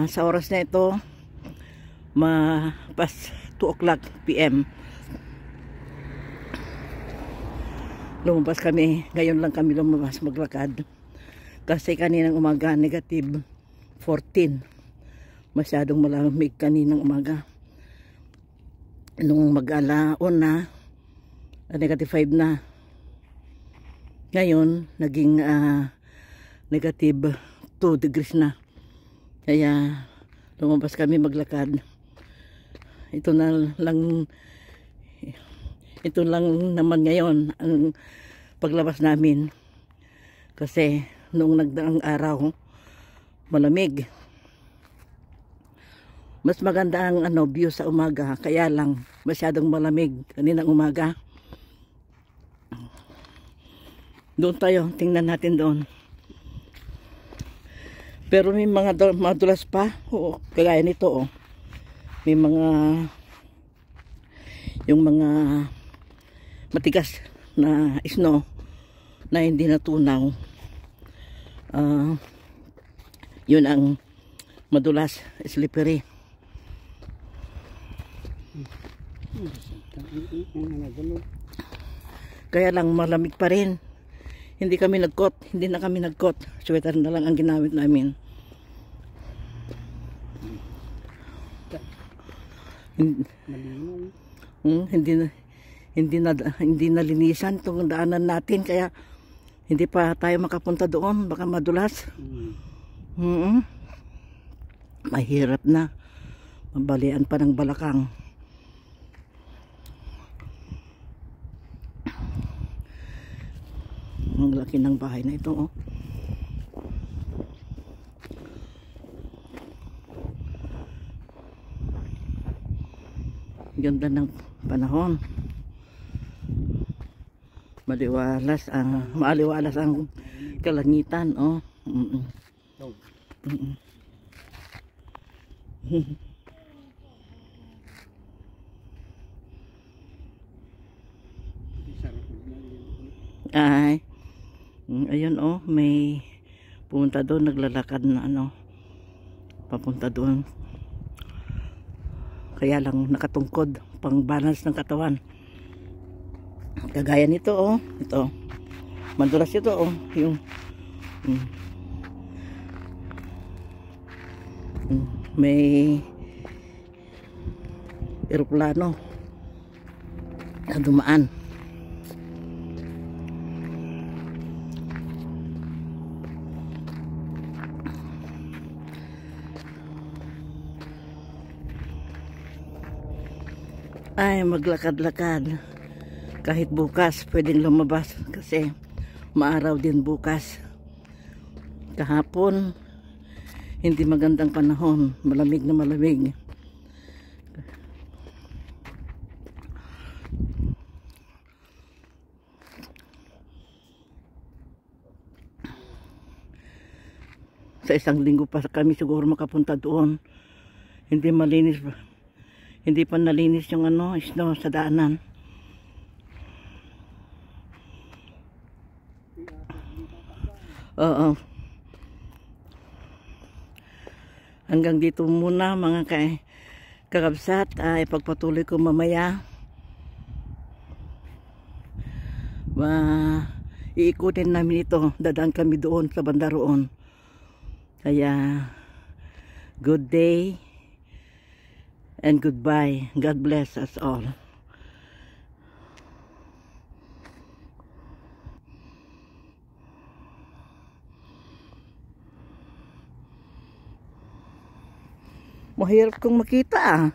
Sa oras na ito, pas 2 o'clock PM. Lumabas kami. Ngayon lang kami lumabas maglakad. Kasi kaninang umaga, negative 14. Masyadong malamig kaninang umaga. Nung mag-alaon na, negative 5 na. Ngayon, naging negative 2 degrees na. Kaya, lumabas kami maglakad. Ito lang naman ngayon ang paglabas namin. Kasi, noong nagdaang araw, malamig. Mas maganda ang view sa umaga. Kaya lang, masyadong malamig kaninang umaga. Doon tayo, tingnan natin doon. Pero may mga madulas pa. Oo, kagaya nito. Oh. May yung mga matigas na snow na hindi natunaw. Yun ang madulas, slippery. Kaya lang malamig pa rin. Hindi na kami nagkot. Sweater na lang ang ginamit namin. Hindi na linisan itong daanan natin, kaya hindi pa tayo makapunta doon, baka madulas. Mahirap na. Mabalian pa ng balakang. Ang laki ng bahay na ito, oh. Ganda ng panahon. Maaliwalas ang kalangitan, oh. Ay. Ayun, oh, may pumunta doon, naglalakad na papunta doon. Kaya lang nakatungkod, pang balance ng katawan. Kagaya nito, oh, ito. Madulas ito, oh, yung may eroplano na dumaan. Ay, maglakad-lakad. Kahit bukas, pwedeng lumabas kasi maaraw din bukas. Kahapon, hindi magandang panahon. Malamig na malamig. Sa isang linggo pa kami siguro makapunta doon. Hindi malinis pa. Hindi pa nalinis yung snow sa daanan. Oo. Hanggang dito muna mga kakabsat. Ipagpatuloy ko mamaya. Iikutin namin ito. Dadaan kami doon sa banda roon. Kaya, good day. And goodbye. God bless us all. Mahirap kong makita, ah.